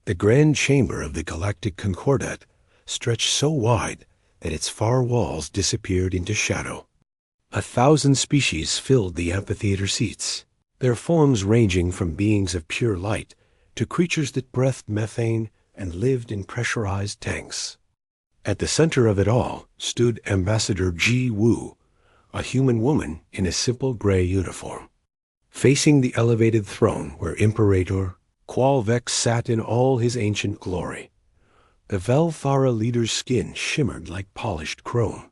The grand chamber of the Galactic Concordat stretched so wide that its far walls disappeared into shadow. 1,000 species filled the amphitheater seats, their forms ranging from beings of pure light to creatures that breathed methane and lived in pressurized tanks. At the center of it all stood Ambassador Ji Woo, a human woman in a simple gray uniform. Facing the elevated throne where Imperator Qualvex sat in all his ancient glory, the Velthara leader's skin shimmered like polished chrome.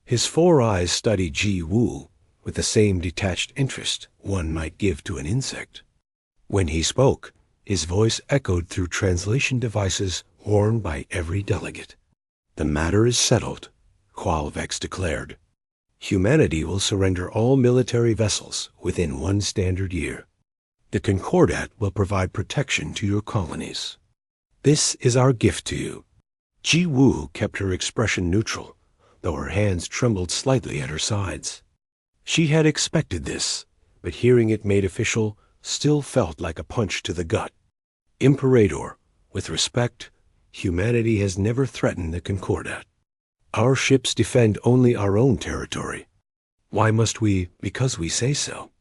His 4 eyes studied Ji Woo with the same detached interest one might give to an insect. When he spoke, his voice echoed through translation devices worn by every delegate. "The matter is settled," Qualvex declared. "Humanity will surrender all military vessels within 1 standard year. The Concordat will provide protection to your colonies. This is our gift to you." Ji Woo kept her expression neutral, though her hands trembled slightly at her sides. She had expected this, but hearing it made official still felt like a punch to the gut. "Imperator, with respect, humanity has never threatened the Concordat. Our ships defend only our own territory. Why must we, because we say so?"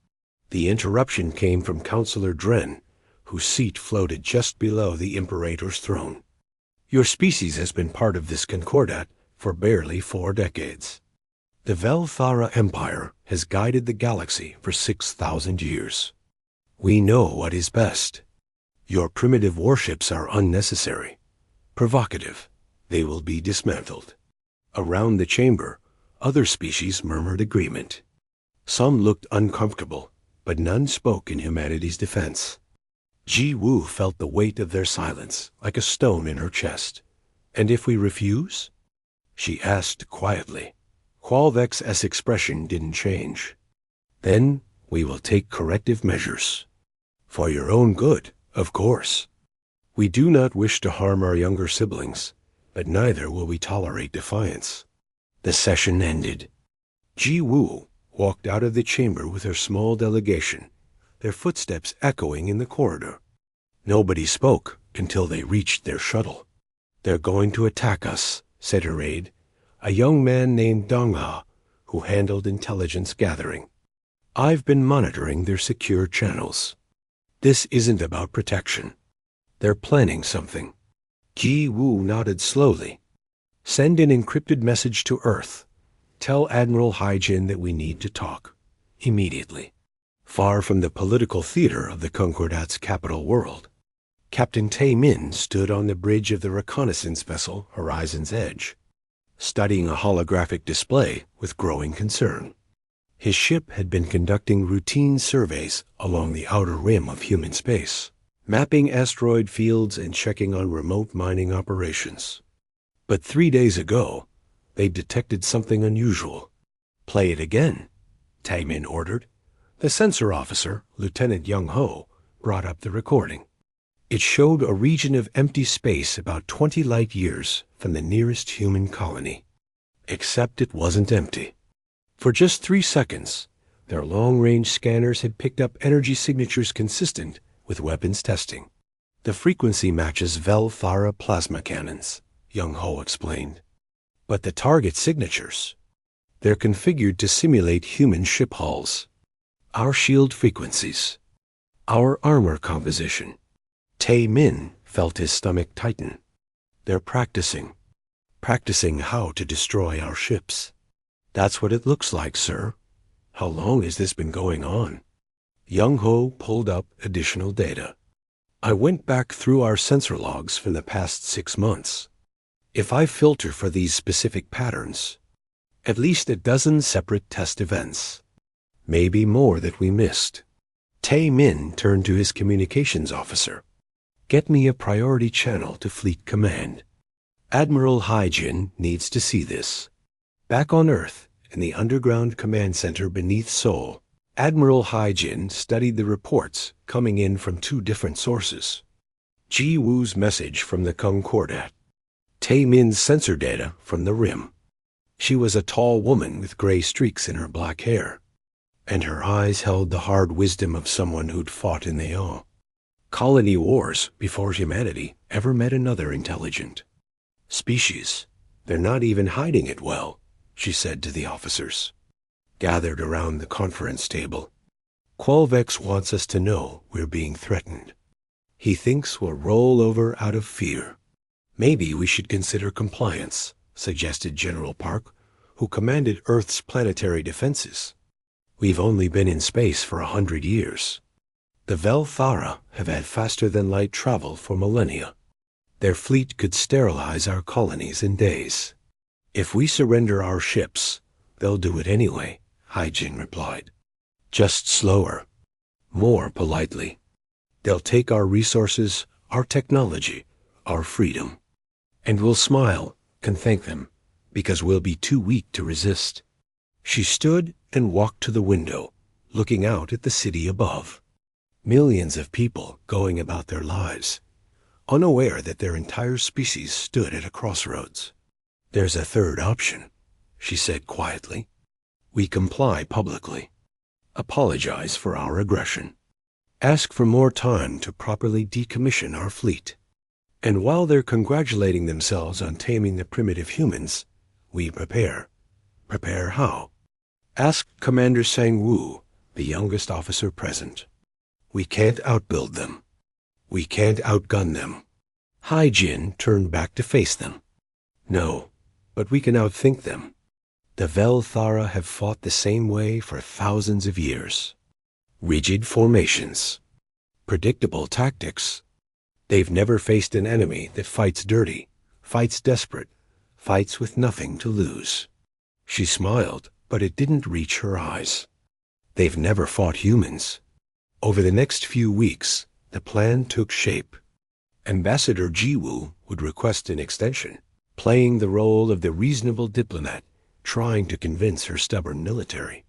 The interruption came from Counselor Dren, whose seat floated just below the Imperator's throne. "Your species has been part of this Concordat for barely 4 decades. The Velthara Empire has guided the galaxy for 6,000 years. We know what is best. Your primitive warships are unnecessary, provocative. They will be dismantled." Around the chamber, other species murmured agreement. Some looked uncomfortable, but none spoke in humanity's defense. Ji Woo felt the weight of their silence like a stone in her chest. "And if we refuse?" she asked quietly. Qualvex's expression didn't change. "Then we will take corrective measures. For your own good, of course. We do not wish to harm our younger siblings, but neither will we tolerate defiance." The session ended. Ji Woo walked out of the chamber with her small delegation, their footsteps echoing in the corridor. Nobody spoke until they reached their shuttle. "They're going to attack us," said her aide, a young man named Dongha, who handled intelligence gathering. "I've been monitoring their secure channels. This isn't about protection. They're planning something." Ji Woo nodded slowly. "Send an encrypted message to Earth. Tell Admiral Haijin that we need to talk. Immediately." Far from the political theater of the Concordat's capital world, Captain Tae Min stood on the bridge of the reconnaissance vessel Horizon's Edge, studying a holographic display with growing concern. His ship had been conducting routine surveys along the outer rim of human space, mapping asteroid fields and checking on remote mining operations. But 3 days ago, they detected something unusual. "Play it again," Tae Min ordered. The sensor officer, Lieutenant Young Ho, brought up the recording. It showed a region of empty space about 20 light years from the nearest human colony. Except it wasn't empty. For just 3 seconds, their long-range scanners had picked up energy signatures consistent with weapons testing. "The frequency matches Velthara plasma cannons," Young Ho explained. "But the target signatures, they're configured to simulate human ship hulls. Our shield frequencies, our armor composition." Tae Min felt his stomach tighten. "They're practicing how to destroy our ships." "That's what it looks like, sir. How long has this been going on?" Young Ho pulled up additional data. "I went back through our sensor logs from the past 6 months. If I filter for these specific patterns, at least a dozen separate test events. Maybe more that we missed." Tae Min turned to his communications officer. "Get me a priority channel to Fleet Command. Admiral Haijin needs to see this." Back on Earth, in the underground command center beneath Seoul, Admiral Haijin studied the reports coming in from 2 different sources. Ji Woo's message from the Concordat, Tae Min's sensor data from the Rim. She was a tall woman with gray streaks in her black hair, and her eyes held the hard wisdom of someone who'd fought in the Awe. Colony wars before humanity ever met another intelligent species. They're not even hiding it well, she said to the officers, gathered around the conference table. Qualvex wants us to know we're being threatened. He thinks we'll roll over out of fear. Maybe we should consider compliance, suggested General Park, who commanded Earth's planetary defenses. We've only been in space for 100 years. The Velthara have had faster-than-light travel for millennia. Their fleet could sterilize our colonies in days. If we surrender our ships, they'll do it anyway, Hyjin replied. Just slower. More politely. They'll take our resources, our technology, our freedom. And we'll smile, can thank them, because we'll be too weak to resist. She stood and walked to the window, looking out at the city above. Millions of people going about their lives, unaware that their entire species stood at a crossroads. There's a third option, she said quietly. We comply publicly. Apologize for our aggression. Ask for more time to properly decommission our fleet. And while they're congratulating themselves on taming the primitive humans, we prepare. Prepare how? Ask Commander Sang-Woo, the youngest officer present. We can't outbuild them. We can't outgun them. Hyjin turned back to face them. No, but we can outthink them. The Velthara have fought the same way for thousands of years. Rigid formations. Predictable tactics. They've never faced an enemy that fights dirty, fights desperate, fights with nothing to lose. She smiled, but it didn't reach her eyes. They've never fought humans. Over the next few weeks, the plan took shape. Ambassador Jiwoo would request an extension, playing the role of the reasonable diplomat, trying to convince her stubborn military.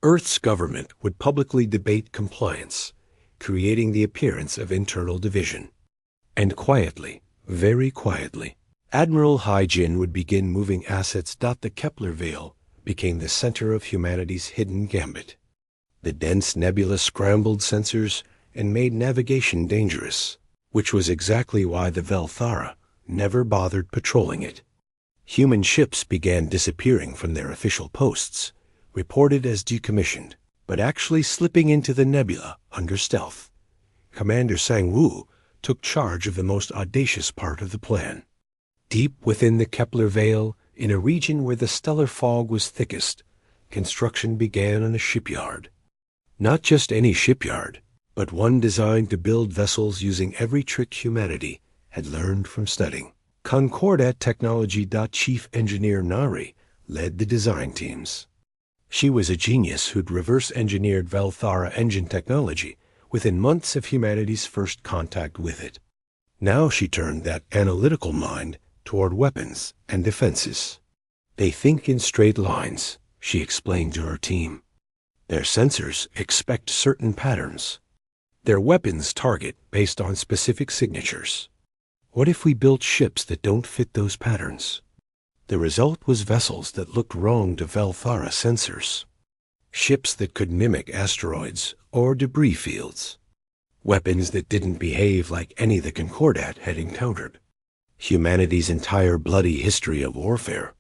Earth's government would publicly debate compliance, creating the appearance of internal division. And quietly, very quietly, Admiral Hyjin would begin moving assets. The Kepler Veil became the center of humanity's hidden gambit. The dense nebula scrambled sensors and made navigation dangerous, which was exactly why the Velthara never bothered patrolling it. Human ships began disappearing from their official posts, reported as decommissioned, but actually slipping into the nebula under stealth. Commander Sang-Woo took charge of the most audacious part of the plan. Deep within the Kepler Veil, in a region where the stellar fog was thickest, construction began on a shipyard. Not just any shipyard, but one designed to build vessels using every trick humanity had learned from studying. Concordat Technology. Chief Engineer Nari led the design teams. She was a genius who'd reverse-engineered Velthara engine technology within months of humanity's first contact with it. Now she turned that analytical mind toward weapons and defenses. They think in straight lines, she explained to her team. Their sensors expect certain patterns. Their weapons target based on specific signatures. What if we built ships that don't fit those patterns? The result was vessels that looked wrong to Velthara sensors. Ships that could mimic asteroids or debris fields. Weapons that didn't behave like any the Concordat had encountered. Humanity's entire bloody history of warfare.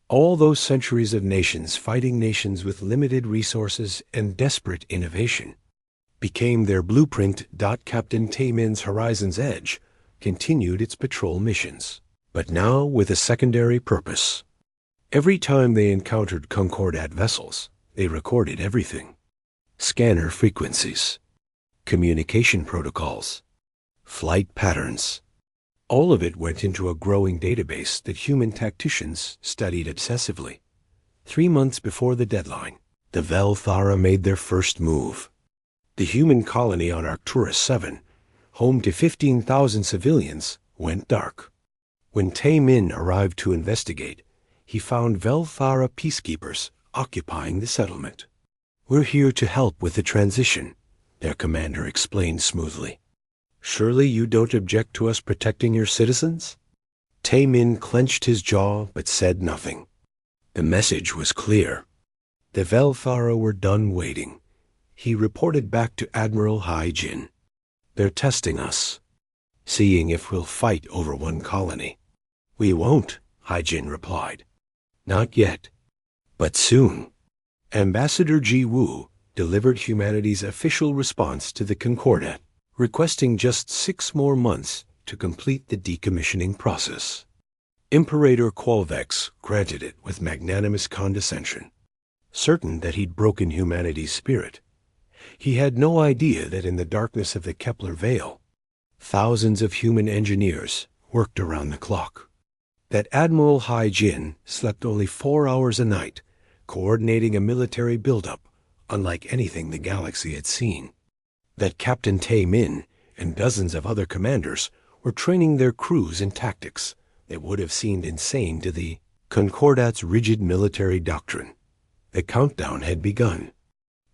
All those centuries of nations fighting nations with limited resources and desperate innovation became their blueprint. Captain Taemin's Horizon's Edge continued its patrol missions, but now with a secondary purpose. Every time they encountered Concordat vessels, they recorded everything. Scanner frequencies, communication protocols, flight patterns. All of it went into a growing database that human tacticians studied obsessively. 3 months before the deadline, the Velthara made their first move. The human colony on Arcturus 7, home to 15,000 civilians, went dark. When Taemin arrived to investigate, he found Velthara peacekeepers occupying the settlement. We're here to help with the transition, their commander explained smoothly. Surely you don't object to us protecting your citizens? Taemin clenched his jaw but said nothing. The message was clear. The Velthara were done waiting. He reported back to Admiral Hyjin. They're testing us, seeing if we'll fight over one colony. We won't, Haijin replied. Not yet, but soon. Ambassador Ji Wu delivered humanity's official response to the Concordat, requesting just 6 more months to complete the decommissioning process. Imperator Qualvex granted it with magnanimous condescension. Certain that he'd broken humanity's spirit, he had no idea that in the darkness of the Kepler Veil, thousands of human engineers worked around the clock. That Admiral Haijin slept only 4 hours a night, coordinating a military buildup unlike anything the galaxy had seen. That Captain Tae Min and dozens of other commanders were training their crews in tactics that would have seemed insane to the Concordat's rigid military doctrine. The countdown had begun,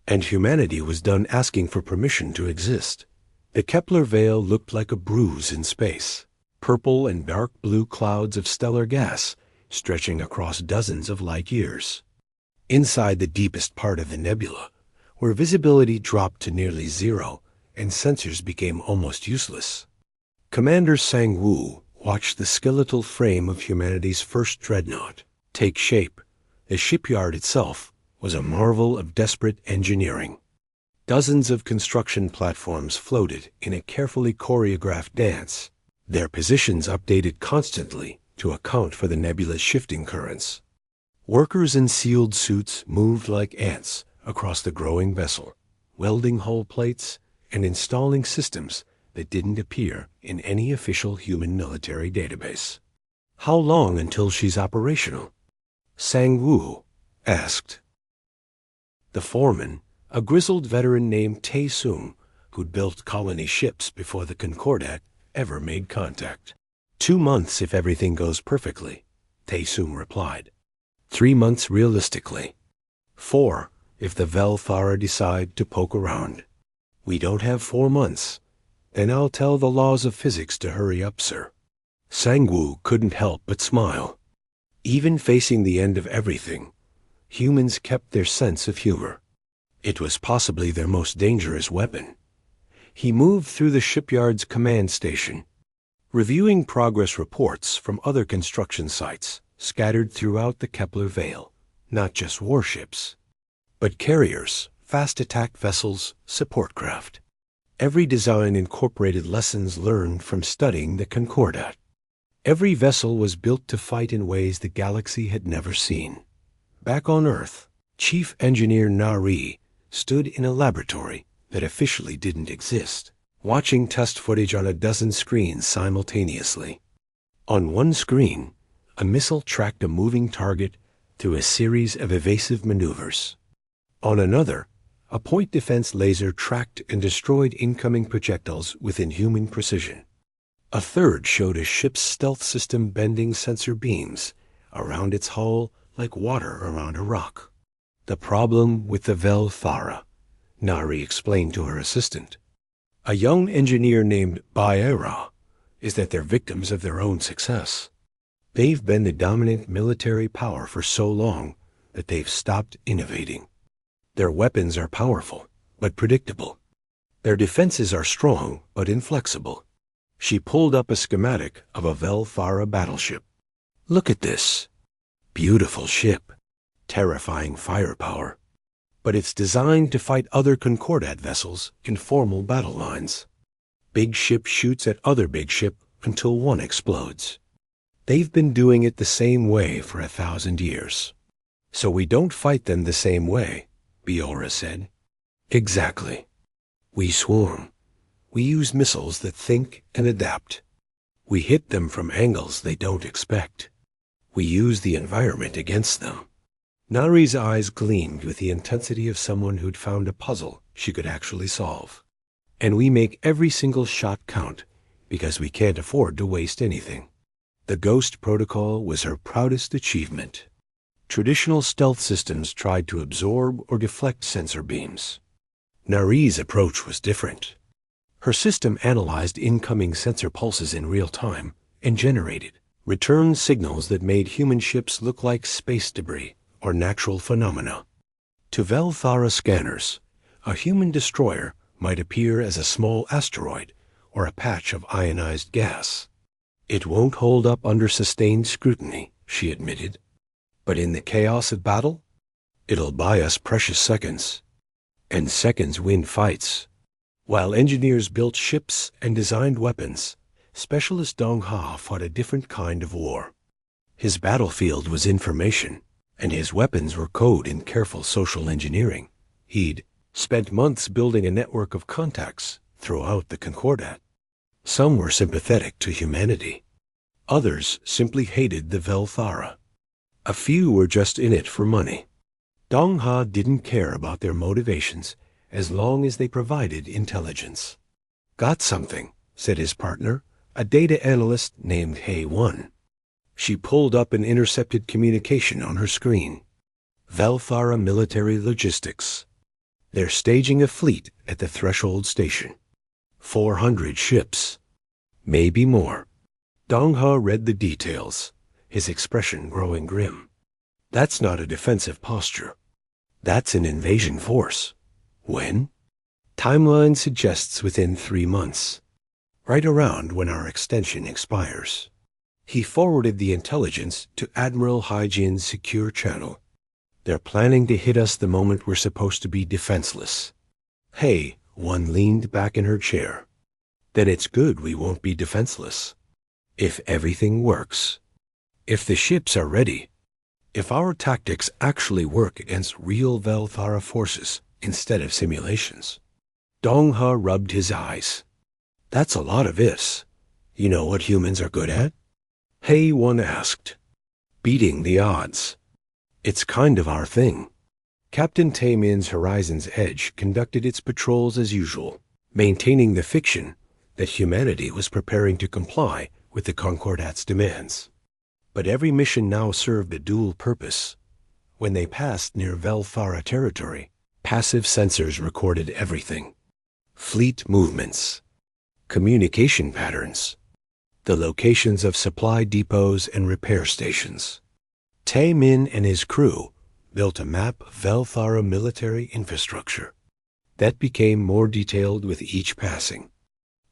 and humanity was done asking for permission to exist. The Kepler Veil looked like a bruise in space, purple and dark blue clouds of stellar gas stretching across dozens of light years. Inside the deepest part of the nebula, where visibility dropped to nearly zero and sensors became almost useless, Commander Sang-woo watched the skeletal frame of humanity's first dreadnought take shape. The shipyard itself was a marvel of desperate engineering. Dozens of construction platforms floated in a carefully choreographed dance, their positions updated constantly to account for the nebula's shifting currents. Workers in sealed suits moved like ants across the growing vessel, welding hull plates and installing systems that didn't appear in any official human military database. How long until she's operational? Sang-woo asked. The foreman, a grizzled veteran named Tae-sung, who'd built colony ships before the Concordat ever made contact. 2 months if everything goes perfectly, Tae-sung replied. 3 months realistically. 4 if the Velthara decide to poke around. We don't have 4 months. Then I'll tell the laws of physics to hurry up, sir. Sang-woo couldn't help but smile. Even facing the end of everything, humans kept their sense of humor. It was possibly their most dangerous weapon. He moved through the shipyard's command station, reviewing progress reports from other construction sites scattered throughout the Kepler Veil. Not just warships, but carriers, fast attack vessels, support craft. Every design incorporated lessons learned from studying the Concordat. Every vessel was built to fight in ways the galaxy had never seen. Back on Earth, Chief Engineer Nari stood in a laboratory that officially didn't exist, watching test footage on a dozen screens simultaneously. On one screen, a missile tracked a moving target through a series of evasive maneuvers. On another, a point defense laser tracked and destroyed incoming projectiles with inhuman precision. A third showed a ship's stealth system bending sensor beams around its hull like water around a rock. The problem with the Velthara, Nari explained to her assistant, a young engineer named Baera, is that they're victims of their own success. They've been the dominant military power for so long that they've stopped innovating. Their weapons are powerful, but predictable. Their defenses are strong, but inflexible. She pulled up a schematic of a Velthara battleship. Look at this. Beautiful ship. Terrifying firepower. But it's designed to fight other Concordat vessels in formal battle lines. Big ship shoots at other big ship until one explodes. They've been doing it the same way for 1,000 years. So we don't fight them the same way, Biora said. Exactly. We swarm. We use missiles that think and adapt. We hit them from angles they don't expect. We use the environment against them. Nari's eyes gleamed with the intensity of someone who'd found a puzzle she could actually solve. And we make every single shot count because we can't afford to waste anything. The Ghost Protocol was her proudest achievement. Traditional stealth systems tried to absorb or deflect sensor beams. Nari's approach was different. Her system analyzed incoming sensor pulses in real time and generated return signals that made human ships look like space debris or natural phenomena. To Velthara scanners, a human destroyer might appear as a small asteroid or a patch of ionized gas. It won't hold up under sustained scrutiny, she admitted. But in the chaos of battle, it'll buy us precious seconds. And seconds win fights. While engineers built ships and designed weapons, Specialist Dong Ha fought a different kind of war. His battlefield was information, and his weapons were code in careful social engineering. He'd spent months building a network of contacts throughout the Concordat. Some were sympathetic to humanity. Others simply hated the Velthara. A few were just in it for money. Dong Ha didn't care about their motivations as long as they provided intelligence. Got something, said his partner, a data analyst named Hay-1. She pulled up an intercepted communication on her screen. Velthara Military Logistics. They're staging a fleet at the Threshold Station. 400 ships. Maybe more. Dong Ha read the details, his expression growing grim. That's not a defensive posture. That's an invasion force. When? Timeline suggests within 3 months. Right around when our extension expires. He forwarded the intelligence to Admiral Haijin's secure channel. They're planning to hit us the moment we're supposed to be defenseless. Hey, one leaned back in her chair. Then it's good we won't be defenseless. If everything works. If the ships are ready. If our tactics actually work against real Velthara forces instead of simulations. Dong Ha rubbed his eyes. That's a lot of ifs. You know what humans are good at? Hay-1 asked. Beating the odds. It's kind of our thing. Captain Taemin's Horizon's Edge conducted its patrols as usual, maintaining the fiction that humanity was preparing to comply with the Concordat's demands. But every mission now served a dual purpose. When they passed near Velthara territory, passive sensors recorded everything. Fleet movements, communication patterns, the locations of supply depots and repair stations. Taemin and his crew built a map of Velthara military infrastructure. That became more detailed with each passing.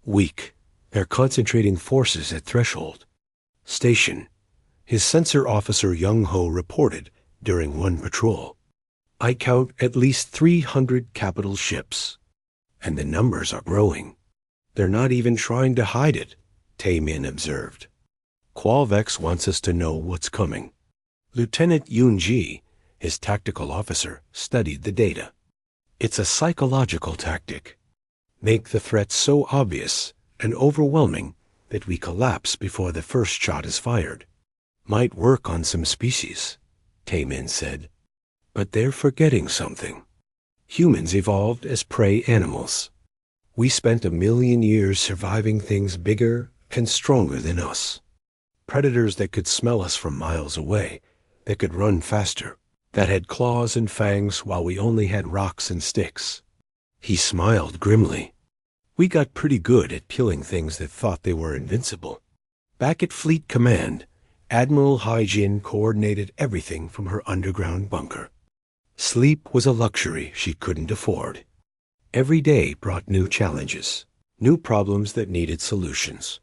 Weak, they're concentrating forces at Threshold. Station, his sensor officer Young Ho reported during one patrol. I count at least 300 capital ships. And the numbers are growing. They're not even trying to hide it, Taemin observed. Qualvex wants us to know what's coming. Lieutenant Yoon-ji, his tactical officer, studied the data. It's a psychological tactic. Make the threat so obvious and overwhelming that we collapse before the first shot is fired. Might work on some species, Taemin said. But they're forgetting something. Humans evolved as prey animals. We spent 1 million years surviving things bigger and stronger than us. Predators that could smell us from miles away, that could run faster, that had claws and fangs while we only had rocks and sticks. He smiled grimly. We got pretty good at killing things that thought they were invincible. Back at Fleet Command, Admiral Haijin coordinated everything from her underground bunker. Sleep was a luxury she couldn't afford. Every day brought new challenges, new problems that needed solutions.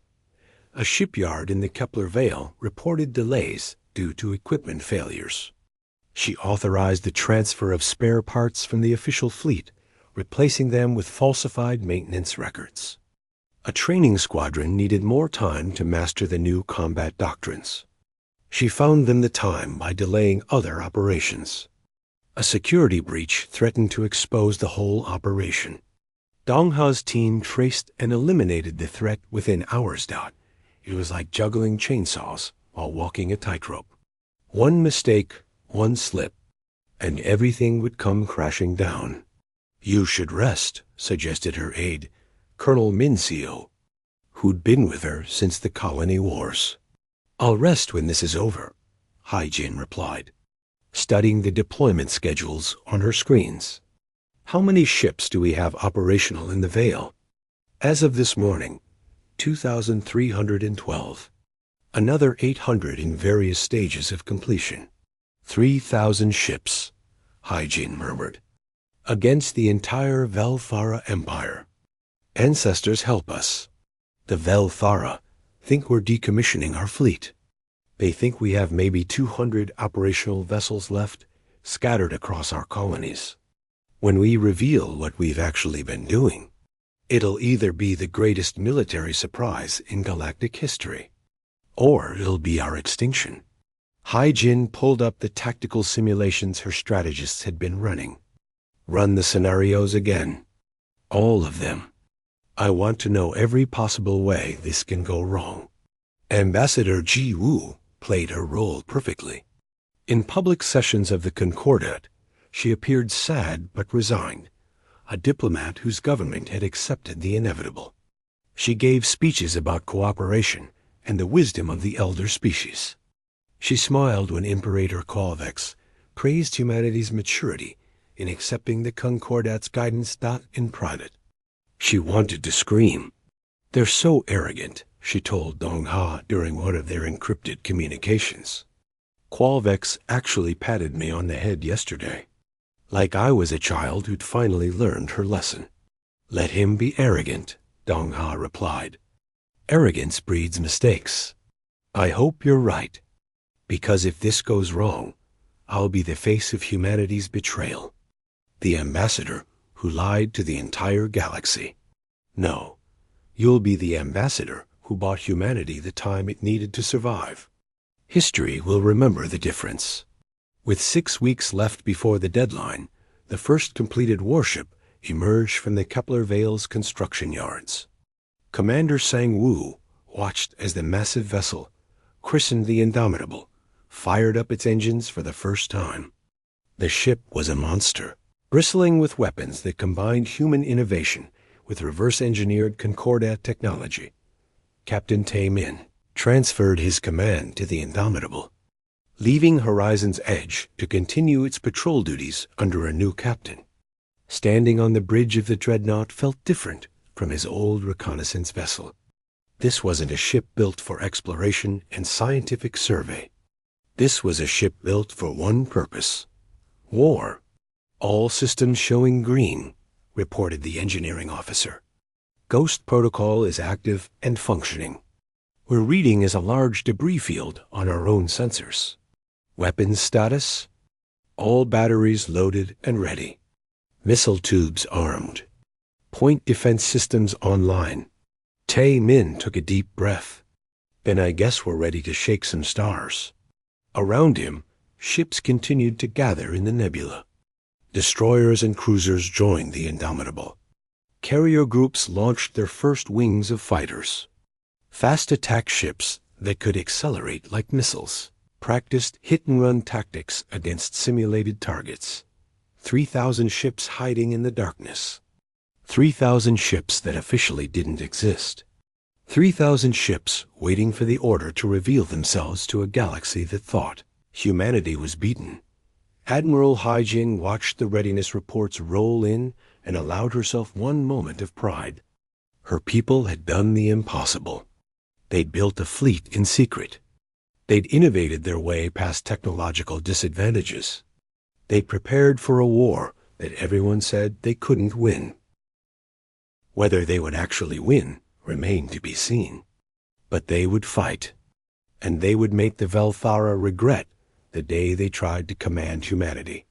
A shipyard in the Kepler Vale reported delays due to equipment failures. She authorized the transfer of spare parts from the official fleet, replacing them with falsified maintenance records. A training squadron needed more time to master the new combat doctrines. She found them the time by delaying other operations. A security breach threatened to expose the whole operation. Dong Ha's team traced and eliminated the threat within hours. It was like juggling chainsaws while walking a tightrope. One mistake, one slip, and everything would come crashing down. You should rest, suggested her aide, Colonel Minseo, who'd been with her since the colony wars. I'll rest when this is over, Haijin replied, studying the deployment schedules on her screens. How many ships do we have operational in the Vale? As of this morning, 2,312. Another 800 in various stages of completion. 3,000 ships, Haijin murmured. against the entire Velthara Empire. Ancestors help us. The Velthara think we're decommissioning our fleet. They think we have maybe 200 operational vessels left, scattered across our colonies. When we reveal what we've actually been doing, it'll either be the greatest military surprise in galactic history, or it'll be our extinction. Hai-Jin pulled up the tactical simulations her strategists had been running. Run the scenarios again. All of them. I want to know every possible way this can go wrong. Ambassador Ji Wu played her role perfectly. In public sessions of the Concordat, she appeared sad but resigned, a diplomat whose government had accepted the inevitable. She gave speeches about cooperation and the wisdom of the elder species. She smiled when Imperator Qualvex praised humanity's maturity in accepting the Concordat's guidance in private. She wanted to scream. "They're so arrogant," she told Dong Ha during one of their encrypted communications. "Qualvex actually patted me on the head yesterday, like I was a child who'd finally learned her lesson." "Let him be arrogant," Dong Ha replied. "Arrogance breeds mistakes. I hope you're right, because if this goes wrong, I'll be the face of humanity's betrayal. The ambassador who lied to the entire galaxy. No, you'll be the ambassador who bought humanity the time it needed to survive. History will remember the difference." With 6 weeks left before the deadline, the first completed warship emerged from the Kepler Vale's construction yards. Commander Sang-Woo watched as the massive vessel, christened the Indomitable, fired up its engines for the first time. The ship was a monster, bristling with weapons that combined human innovation with reverse-engineered Concordat technology. Captain Tae Min transferred his command to the Indomitable, leaving Horizon's Edge to continue its patrol duties under a new captain. Standing on the bridge of the dreadnought felt different from his old reconnaissance vessel. This wasn't a ship built for exploration and scientific survey. This was a ship built for one purpose: war. "All systems showing green," reported the engineering officer. "Ghost protocol is active and functioning. We're reading as a large debris field on our own sensors. Weapons status: all batteries loaded and ready. Missile tubes armed. Point defense systems online." Tae Min took a deep breath. "Then I guess we're ready to shake some stars." Around him, ships continued to gather in the nebula. Destroyers and cruisers joined the Indomitable. Carrier groups launched their first wings of fighters. Fast attack ships that could accelerate like missiles practiced hit-and-run tactics against simulated targets. 3,000 ships hiding in the darkness. 3,000 ships that officially didn't exist. 3,000 ships waiting for the order to reveal themselves to a galaxy that thought humanity was beaten. Admiral Hai-Jin watched the readiness reports roll in and allowed herself one moment of pride. Her people had done the impossible. They'd built a fleet in secret. They'd innovated their way past technological disadvantages. They'd prepared for a war that everyone said they couldn't win. Whether they would actually win remained to be seen. But they would fight, and they would make the Velthara regret the day they tried to command humanity.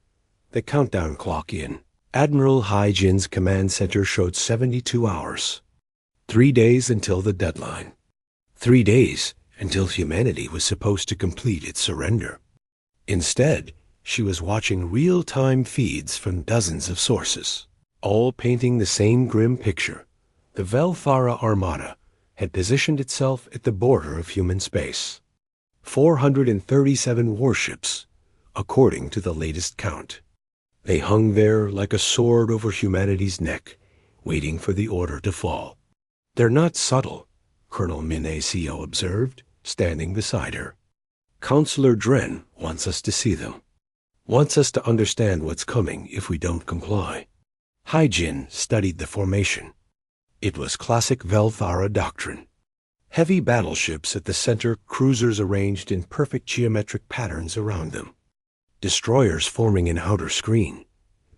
The countdown clock in. Admiral Hai-Jin's command center showed 72 hours. 3 days until the deadline. 3 days until humanity was supposed to complete its surrender. Instead, she was watching real-time feeds from dozens of sources, all painting the same grim picture. The Velthara Armada had positioned itself at the border of human space. 437 warships, according to the latest count. They hung there like a sword over humanity's neck, waiting for the order to fall. "They're not subtle," Colonel Min ACO observed, standing beside her. "Counselor Dren wants us to see them. Wants us to understand what's coming if we don't comply." Hai-Jin studied the formation. It was classic Velthara doctrine. Heavy battleships at the center, cruisers arranged in perfect geometric patterns around them. Destroyers forming an outer screen.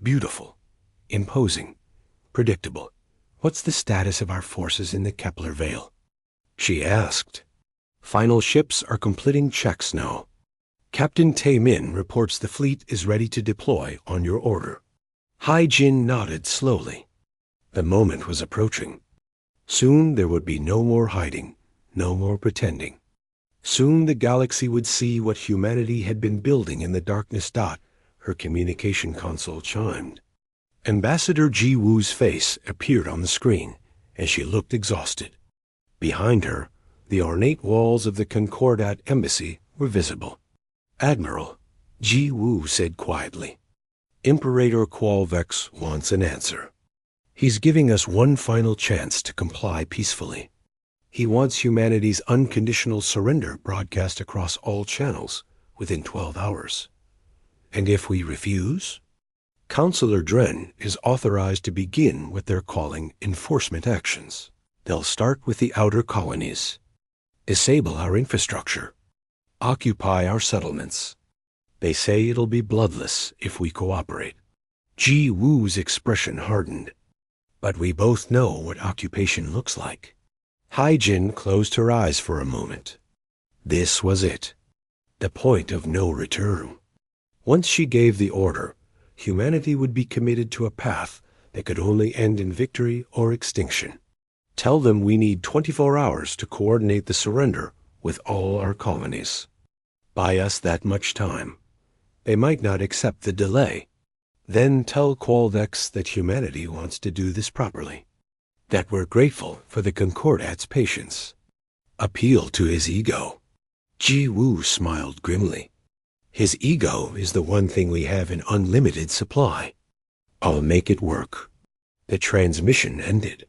Beautiful, imposing, predictable. What's the status of our forces in the Kepler Vale? She asked. Final ships are completing checks now. Captain Tae-min reports the fleet is ready to deploy on your order. Hai-jin nodded slowly. The moment was approaching. Soon there would be no more hiding, no more pretending. Soon the galaxy would see what humanity had been building in the darkness. Her communication console chimed. Ambassador Ji Woo's face appeared on the screen as she looked exhausted. Behind her, the ornate walls of the Concordat embassy were visible. Admiral, Ji Woo said quietly, Imperator Qualvex wants an answer. He's giving us one final chance to comply peacefully. He wants humanity's unconditional surrender broadcast across all channels within 12 hours. And if we refuse? Counselor Dren is authorized to begin what they're calling enforcement actions. They'll start with the outer colonies, disable our infrastructure, occupy our settlements. They say it'll be bloodless if we cooperate. Ji Woo's expression hardened. But we both know what occupation looks like. Hai-jin closed her eyes for a moment. This was it. The point of no return. Once she gave the order, humanity would be committed to a path that could only end in victory or extinction. Tell them we need 24 hours to coordinate the surrender with all our colonies. Buy us that much time. They might not accept the delay. Then tell Qualvex that humanity wants to do this properly. That we're grateful for the Concordat's patience. Appeal to his ego. Ji Woo smiled grimly. His ego is the one thing we have in unlimited supply. I'll make it work. The transmission ended.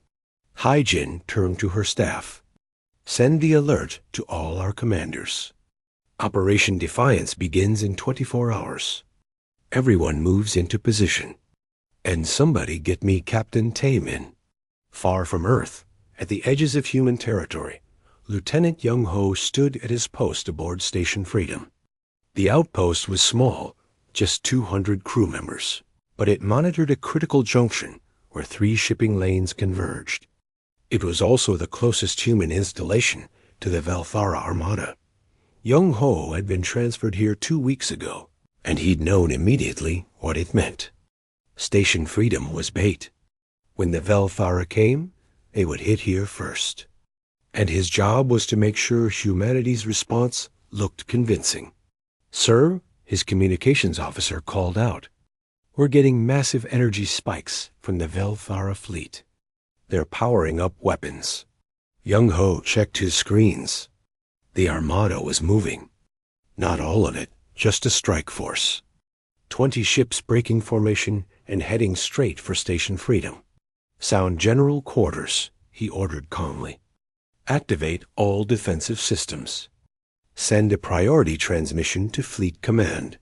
Hai-jin turned to her staff. Send the alert to all our commanders. Operation Defiance begins in 24 hours. Everyone moves into position. And somebody get me Captain Tae-min. Far from Earth, at the edges of human territory, Lieutenant Young-ho stood at his post aboard Station Freedom. The outpost was small, just 200 crew members, but it monitored a critical junction where 3 shipping lanes converged. It was also the closest human installation to the Valthara Armada. Young-ho had been transferred here 2 weeks ago, and he'd known immediately what it meant. Station Freedom was bait. When the Valthara came, they would hit here first. And his job was to make sure humanity's response looked convincing. Sir, his communications officer called out. We're getting massive energy spikes from the Valthara fleet. They're powering up weapons. Young-ho checked his screens. The Armada was moving. Not all of it, just a strike force. 20 ships breaking formation and heading straight for Station Freedom. Sound general quarters, he ordered calmly. Activate all defensive systems. Send a priority transmission to Fleet Command.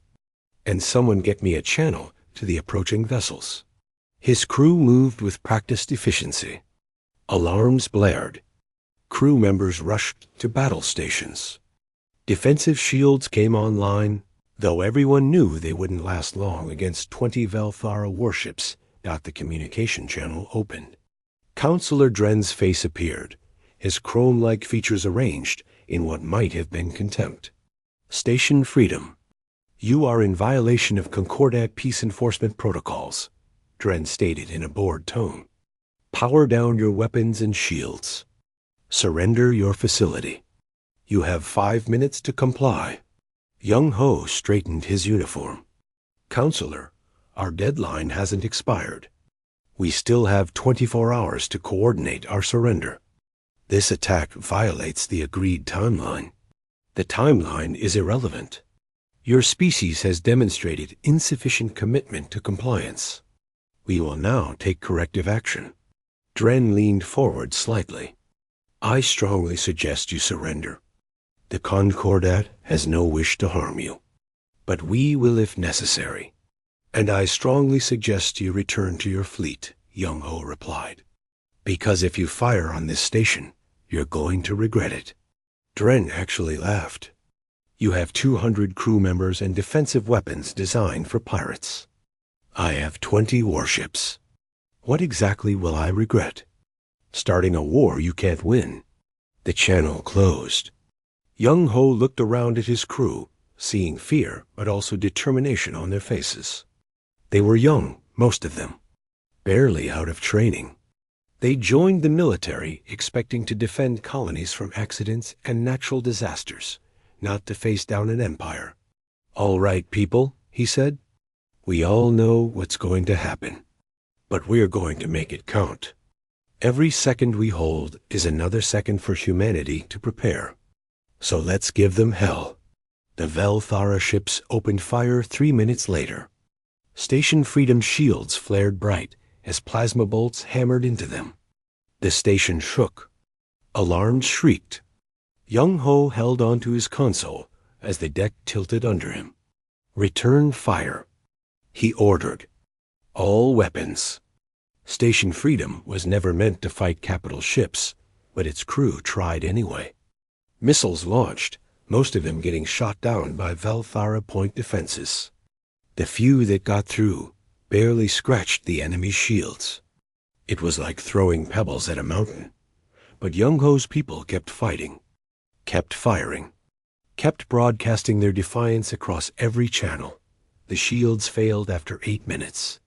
And someone get me a channel to the approaching vessels. His crew moved with practiced efficiency. Alarms blared. Crew members rushed to battle stations. Defensive shields came online, though everyone knew they wouldn't last long against 20 Valthara warships. The communication channel opened. Counselor Dren's face appeared, his chrome-like features arranged in what might have been contempt. Station Freedom. You are in violation of Concordat peace enforcement protocols, Dren stated in a bored tone. Power down your weapons and shields. Surrender your facility. You have 5 minutes to comply. Young-ho straightened his uniform. Counselor, our deadline hasn't expired. We still have 24 hours to coordinate our surrender. This attack violates the agreed timeline. The timeline is irrelevant. Your species has demonstrated insufficient commitment to compliance. We will now take corrective action. Dren leaned forward slightly. I strongly suggest you surrender. The Concordat has no wish to harm you. But we will if necessary. And I strongly suggest you return to your fleet, Young-ho replied. Because if you fire on this station, you're going to regret it. Dren actually laughed. You have 200 crew members and defensive weapons designed for pirates. I have 20 warships. What exactly will I regret? Starting a war you can't win. The channel closed. Young Ho looked around at his crew, seeing fear but also determination on their faces. They were young, most of them, barely out of training. They joined the military expecting to defend colonies from accidents and natural disasters, not to face down an empire. "All right, people," he said. "We all know what's going to happen, but we're going to make it count. Every second we hold is another second for humanity to prepare. So let's give them hell." The Velthara ships opened fire 3 minutes later. Station Freedom's shields flared bright as plasma bolts hammered into them. The station shook. Alarms shrieked. Young Ho held onto his console as the deck tilted under him. "Return fire," he ordered. "All weapons." Station Freedom was never meant to fight capital ships, but its crew tried anyway. Missiles launched, most of them getting shot down by Velthara point defenses. The few that got through barely scratched the enemy's shields. It was like throwing pebbles at a mountain. But Young Ho's people kept fighting, kept firing, kept broadcasting their defiance across every channel. The shields failed after 8 minutes.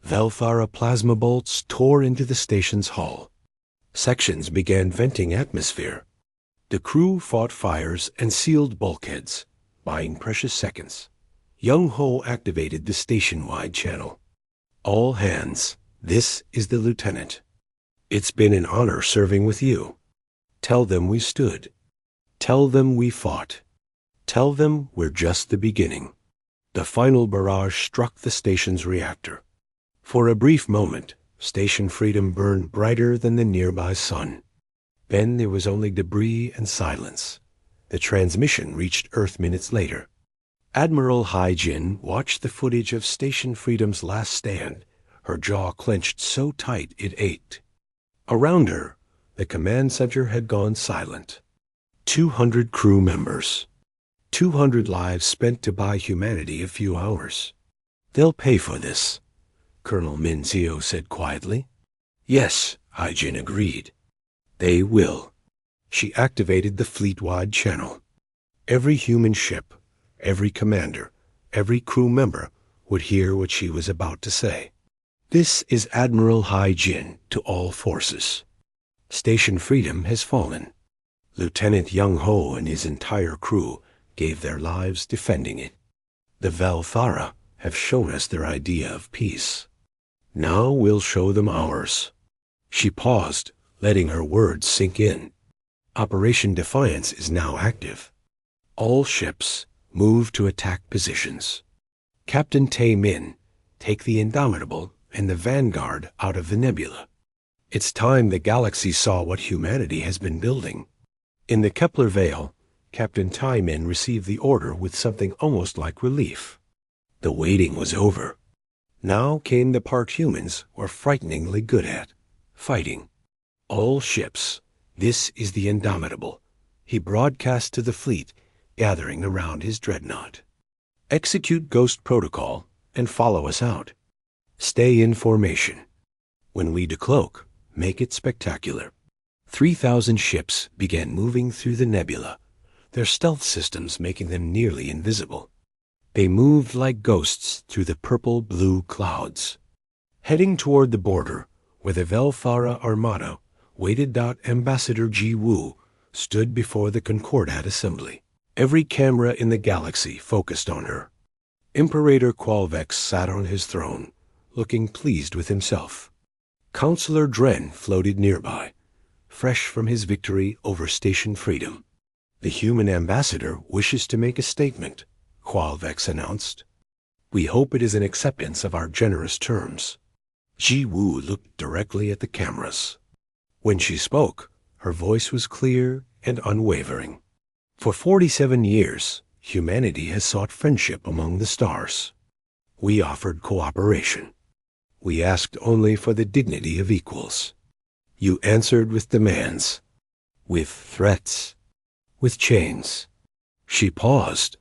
Velthara plasma bolts tore into the station's hull. Sections began venting atmosphere. The crew fought fires and sealed bulkheads, buying precious seconds. Young Ho activated the station-wide channel. "All hands, this is the lieutenant. It's been an honor serving with you. Tell them we stood. Tell them we fought. Tell them we're just the beginning." The final barrage struck the station's reactor. For a brief moment, Station Freedom burned brighter than the nearby sun. Then there was only debris and silence. The transmission reached Earth minutes later. Admiral Hai-Jin watched the footage of Station Freedom's last stand, her jaw clenched so tight it ached. Around her, the command center had gone silent. 200 crew members. 200 lives spent to buy humanity a few hours. "They'll pay for this," Colonel Minzio said quietly. "Yes," Hai-Jin agreed. "They will." She activated the fleet-wide channel. Every human ship, every commander, every crew member would hear what she was about to say. "This is Admiral Hai-Jin to all forces. Station Freedom has fallen. Lieutenant Young Ho and his entire crew gave their lives defending it. The Velthara have shown us their idea of peace. Now we'll show them ours." She paused, letting her words sink in. Operation Defiance is now active. All ships move to attack positions. Captain Tae Min, take the Indomitable and the Vanguard out of the nebula. It's time the galaxy saw what humanity has been building. In the Kepler Vale, Captain Tae Min received the order with something almost like relief. The waiting was over. Now came the part humans were frighteningly good at, fighting. "All ships, this is the Indomitable," he broadcast to the fleet gathering around his dreadnought. "Execute Ghost Protocol and follow us out. Stay in formation. When we decloak, make it spectacular." 3,000 ships began moving through the nebula, their stealth systems making them nearly invisible. They moved like ghosts through the purple-blue clouds. Heading toward the border, where the Velthara Armada waited, Ambassador Ji Woo stood before the Concordat assembly. Every camera in the galaxy focused on her. Imperator Qualvex sat on his throne, looking pleased with himself. Counselor Dren floated nearby, fresh from his victory over Station Freedom. "The human ambassador wishes to make a statement," Qualvex announced. "We hope it is an acceptance of our generous terms." Ji Woo looked directly at the cameras. When she spoke, her voice was clear and unwavering. "For 47 years, humanity has sought friendship among the stars. We offered cooperation. We asked only for the dignity of equals. You answered with demands, with threats, with chains." She paused.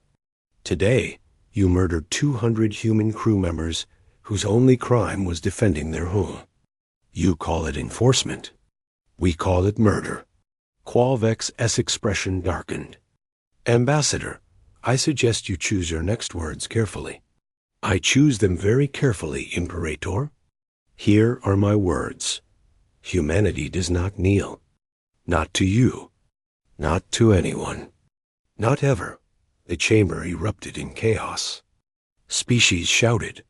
"Today, you murdered 200 human crew members whose only crime was defending their home. You call it enforcement. We call it murder. Qualvex's expression darkened. Ambassador, I suggest you choose your next words carefully. I choose them very carefully, Imperator. Here are my words. Humanity does not kneel. Not to you. Not to anyone. Not ever. The chamber erupted in chaos. Species shouted.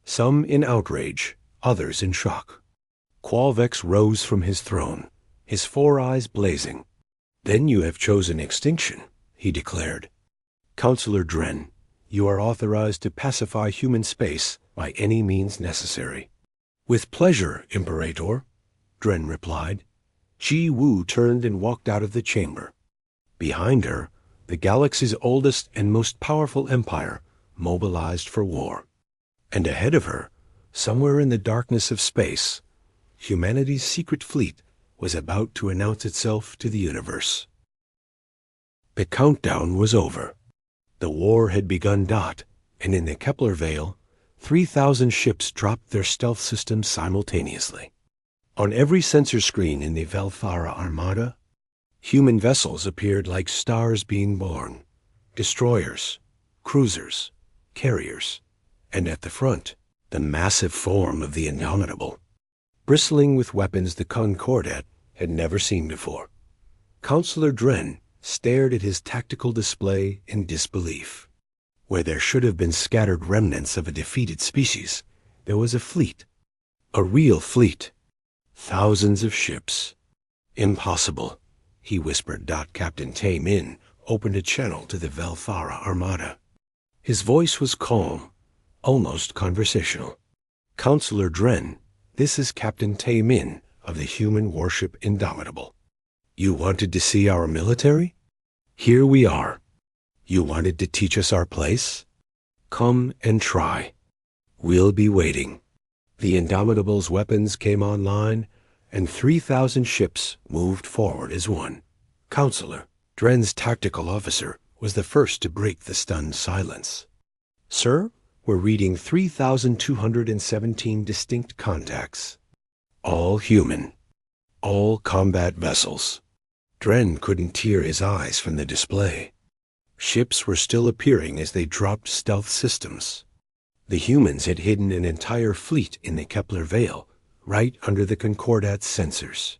Some in outrage, others in shock. Qualvex rose from his throne, his 4 eyes blazing. Then you have chosen extinction, he declared. Counselor Dren, you are authorized to pacify human space by any means necessary. With pleasure, Imperator, Dren replied. Ji Wu turned and walked out of the chamber. Behind her, the galaxy's oldest and most powerful empire mobilized for war. And ahead of her, somewhere in the darkness of space, humanity's secret fleet was about to announce itself to the universe. The countdown was over. The war had begun. And in the Kepler Veil, 3,000 ships dropped their stealth systems simultaneously. On every sensor screen in the Velthara Armada, human vessels appeared like stars being born. Destroyers, cruisers, carriers, and at the front, the massive form of the Indomitable, bristling with weapons the Concordat had never seen before. Counselor Dren stared at his tactical display in disbelief. Where there should have been scattered remnants of a defeated species, there was a fleet. A real fleet. Thousands of ships. Impossible, he whispered. Captain Tay Min opened a channel to the Velthara Armada. His voice was calm, almost conversational. Counselor Dren, this is Captain Tay Min of the human warship Indomitable. You wanted to see our military? Here we are. You wanted to teach us our place? Come and try. We'll be waiting. The Indomitable's weapons came online, and 3,000 ships moved forward as one. Counselor, Dren's tactical officer, was the first to break the stunned silence. Sir, we're reading 3,217 distinct contacts. All human. All combat vessels. Dren couldn't tear his eyes from the display. Ships were still appearing as they dropped stealth systems. The humans had hidden an entire fleet in the Kepler Veil, right under the Concordat's sensors.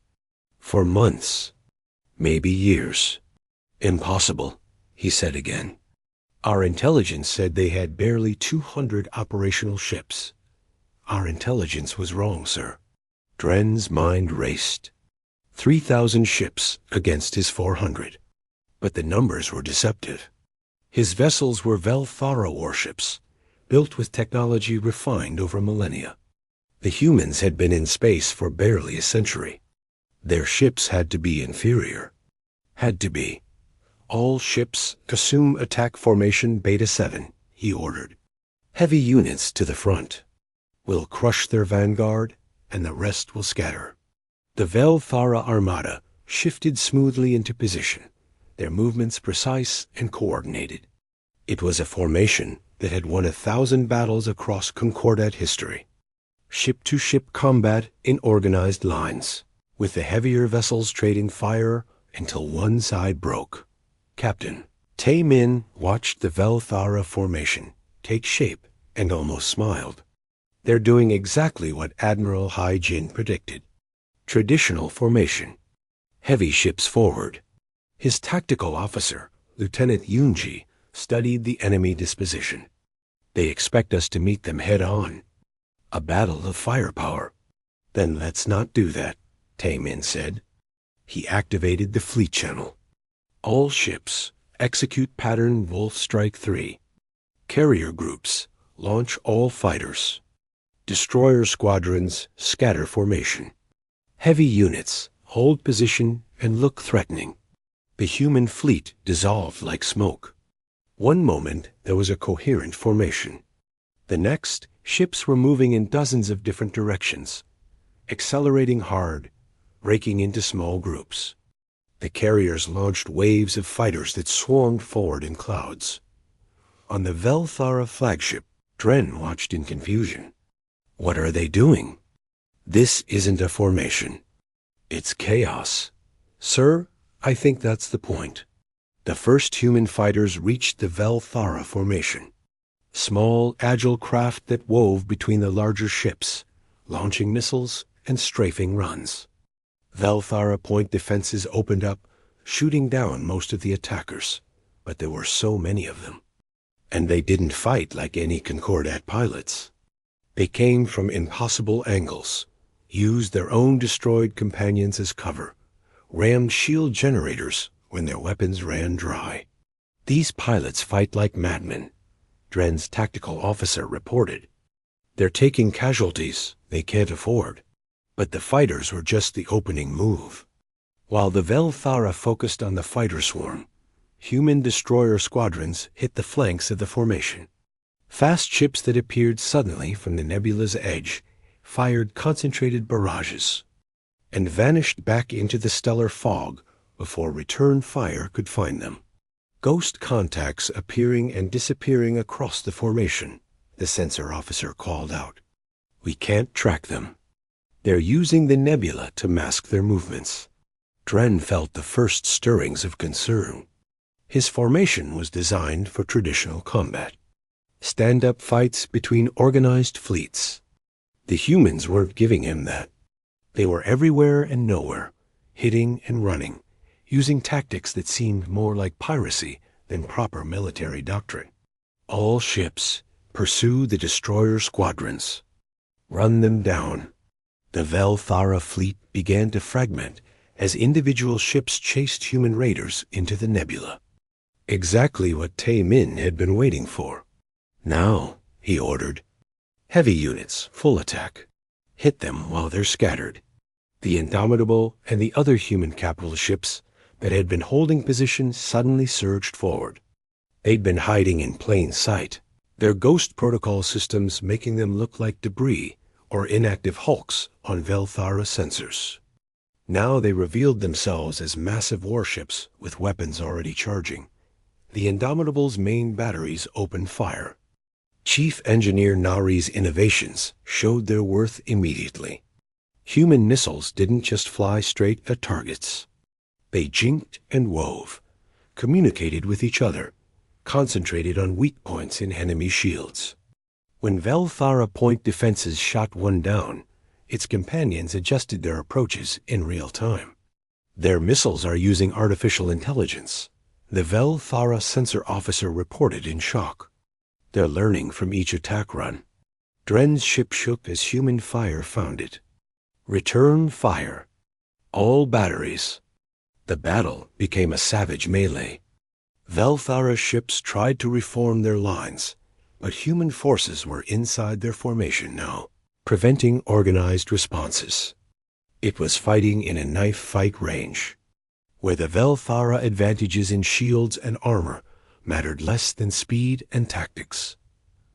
For months, maybe years. Impossible, he said again. Our intelligence said they had barely 200 operational ships. Our intelligence was wrong, sir. Dren's mind raced. 3,000 ships against his 400. But the numbers were deceptive. His vessels were Velthara warships, built with technology refined over millennia. The humans had been in space for barely a century. Their ships had to be inferior. Had to be. All ships assume attack formation Beta 7, he ordered. Heavy units to the front. We'll crush their vanguard, and the rest will scatter. The Velthara Armada shifted smoothly into position, their movements precise and coordinated. It was a formation that had won 1,000 battles across Concordat history. Ship-to-ship combat in organized lines, with the heavier vessels trading fire until one side broke. Captain Tay Min watched the Velthara formation take shape and almost smiled. They're doing exactly what Admiral Hai Jin predicted. Traditional formation. Heavy ships forward. His tactical officer, Lieutenant Yunji, studied the enemy disposition. They expect us to meet them head-on. A battle of firepower. Then let's not do that, Tay Min said. He activated the fleet channel. All ships, execute pattern Wolf Strike 3. Carrier groups, launch all fighters. Destroyer squadrons, scatter formation. Heavy units, hold position and look threatening. The human fleet dissolved like smoke. One moment there was a coherent formation. The next, ships were moving in dozens of different directions, accelerating hard, breaking into small groups. The carriers launched waves of fighters that swung forward in clouds. On the Velthara flagship, Dren watched in confusion. What are they doing? This isn't a formation. It's chaos. Sir, I think that's the point. The first human fighters reached the Velthara formation. Small, agile craft that wove between the larger ships, launching missiles and strafing runs. Velthara point defenses opened up, shooting down most of the attackers, but there were so many of them. And they didn't fight like any Concordat pilots. They came from impossible angles, used their own destroyed companions as cover, rammed shield generators when their weapons ran dry. These pilots fight like madmen, Dren's tactical officer reported. They're taking casualties they can't afford. But the fighters were just the opening move. While the Velthara focused on the fighter swarm, human destroyer squadrons hit the flanks of the formation. Fast ships that appeared suddenly from the nebula's edge fired concentrated barrages and vanished back into the stellar fog before return fire could find them. Ghost contacts appearing and disappearing across the formation, the sensor officer called out. We can't track them. They're using the nebula to mask their movements. Dren felt the first stirrings of concern. His formation was designed for traditional combat. Stand-up fights between organized fleets. The humans weren't giving him that. They were everywhere and nowhere, hitting and running, using tactics that seemed more like piracy than proper military doctrine. All ships, pursue the destroyer squadrons. Run them down. The Velthara fleet began to fragment as individual ships chased human raiders into the nebula. Exactly what Tae Min had been waiting for. Now, he ordered, heavy units, full attack. Hit them while they're scattered. The Indomitable and the other human capital ships that had been holding position suddenly surged forward. They'd been hiding in plain sight, their ghost protocol systems making them look like debris or inactive hulks on Velthara sensors. Now they revealed themselves as massive warships with weapons already charging. The Indomitable's main batteries opened fire. Chief Engineer Nari's innovations showed their worth immediately. Human missiles didn't just fly straight at targets. They jinked and wove, communicated with each other, concentrated on weak points in enemy shields. When Velthara point defenses shot one down, its companions adjusted their approaches in real time. Their missiles are using artificial intelligence, the Velthara sensor officer reported in shock. They're learning from each attack run. Dren's ship shook as human fire found it. Return fire. All batteries. The battle became a savage melee. Velthara ships tried to reform their lines, but human forces were inside their formation now, preventing organized responses. It was fighting in a knife-fight range, where the Velthara advantages in shields and armor mattered less than speed and tactics.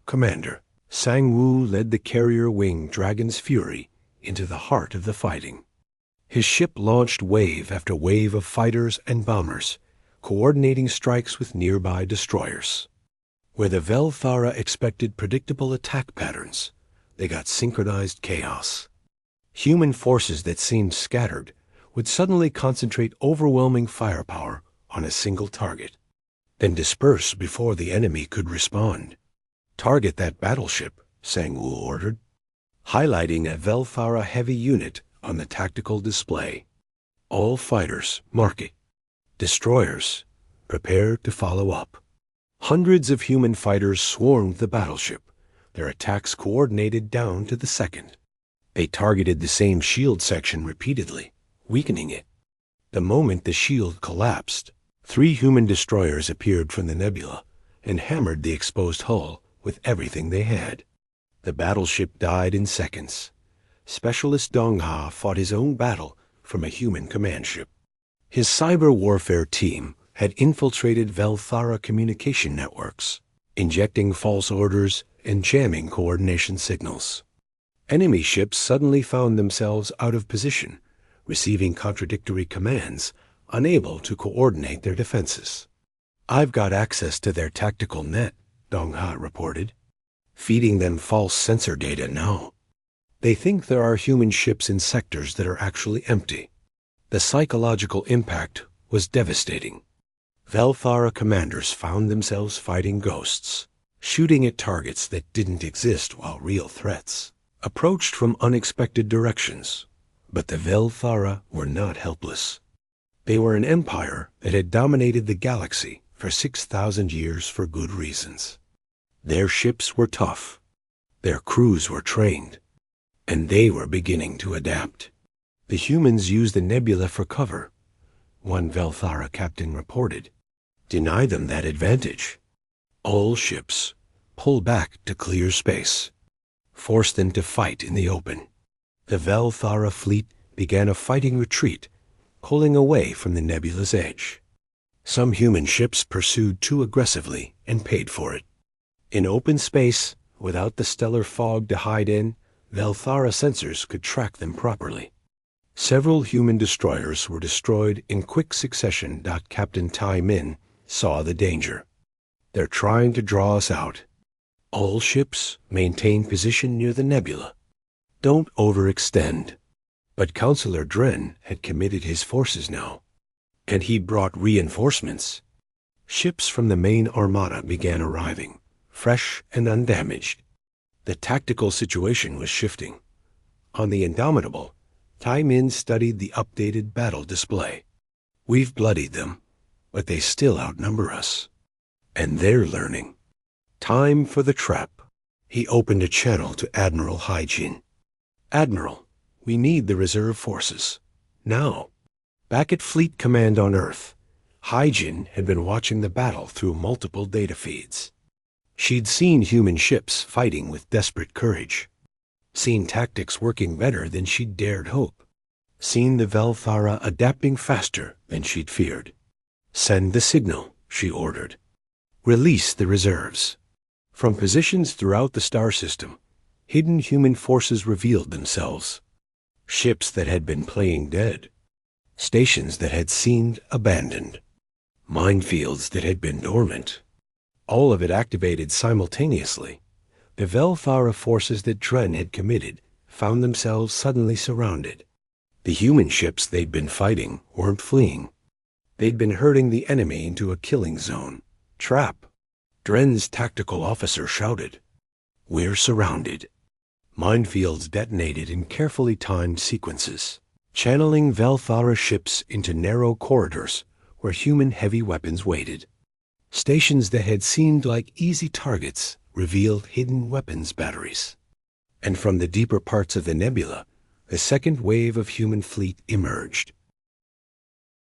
Commander Sang-woo led the carrier wing Dragon's Fury into the heart of the fighting. His ship launched wave after wave of fighters and bombers, coordinating strikes with nearby destroyers. Where the Velthara expected predictable attack patterns, they got synchronized chaos. Human forces that seemed scattered would suddenly concentrate overwhelming firepower on a single target, then disperse before the enemy could respond. Target that battleship, Sang-woo ordered, highlighting a Velthara heavy unit on the tactical display. All fighters, mark it. Destroyers, prepare to follow up. Hundreds of human fighters swarmed the battleship, their attacks coordinated down to the second. They targeted the same shield section repeatedly, weakening it. The moment the shield collapsed, 3 human destroyers appeared from the nebula and hammered the exposed hull with everything they had. The battleship died in seconds. Specialist Dong-ha fought his own battle from a human command ship. His cyber warfare team had infiltrated Velthara communication networks, injecting false orders and jamming coordination signals. Enemy ships suddenly found themselves out of position, receiving contradictory commands, unable to coordinate their defenses. I've got access to their tactical net, Dong-ha reported, feeding them false sensor data now. They think there are human ships in sectors that are actually empty. The psychological impact was devastating. Velthara commanders found themselves fighting ghosts, shooting at targets that didn't exist while real threats approached from unexpected directions. But the Velthara were not helpless. They were an empire that had dominated the galaxy for 6,000 years for good reasons. Their ships were tough, their crews were trained, and they were beginning to adapt. The humans used the nebula for cover, one Velthara captain reported. Deny them that advantage. All ships pull back to clear space, force them to fight in the open. The Velthara fleet began a fighting retreat, pulling away from the nebula's edge. Some human ships pursued too aggressively and paid for it. In open space, without the stellar fog to hide in, Velthara sensors could track them properly. Several human destroyers were destroyed in quick succession. Captain Tai Min saw the danger. They're trying to draw us out. All ships maintain position near the nebula. Don't overextend. But Counselor Dren had committed his forces now, and he'd brought reinforcements. Ships from the main armada began arriving, fresh and undamaged. The tactical situation was shifting. On the Indomitable, Tai Min studied the updated battle display. We've bloodied them, but they still outnumber us. And they're learning. Time for the trap. He opened a channel to Admiral Haijin. Admiral, we need the reserve forces. Now. Back at Fleet Command on Earth, Haijin had been watching the battle through multiple data feeds. She'd seen human ships fighting with desperate courage, seen tactics working better than she'd dared hope, seen the Velthara adapting faster than she'd feared. Send the signal, she ordered. Release the reserves. From positions throughout the star system, hidden human forces revealed themselves. Ships that had been playing dead, stations that had seemed abandoned, minefields that had been dormant. All of it activated simultaneously. The Velthara forces that Dren had committed found themselves suddenly surrounded. The human ships they'd been fighting weren't fleeing. They'd been herding the enemy into a killing zone. Trap. Dren's tactical officer shouted. We're surrounded. Minefields detonated in carefully timed sequences, channeling Velthara ships into narrow corridors where human heavy weapons waited. Stations that had seemed like easy targets revealed hidden weapons batteries. And from the deeper parts of the nebula, a second wave of human fleet emerged.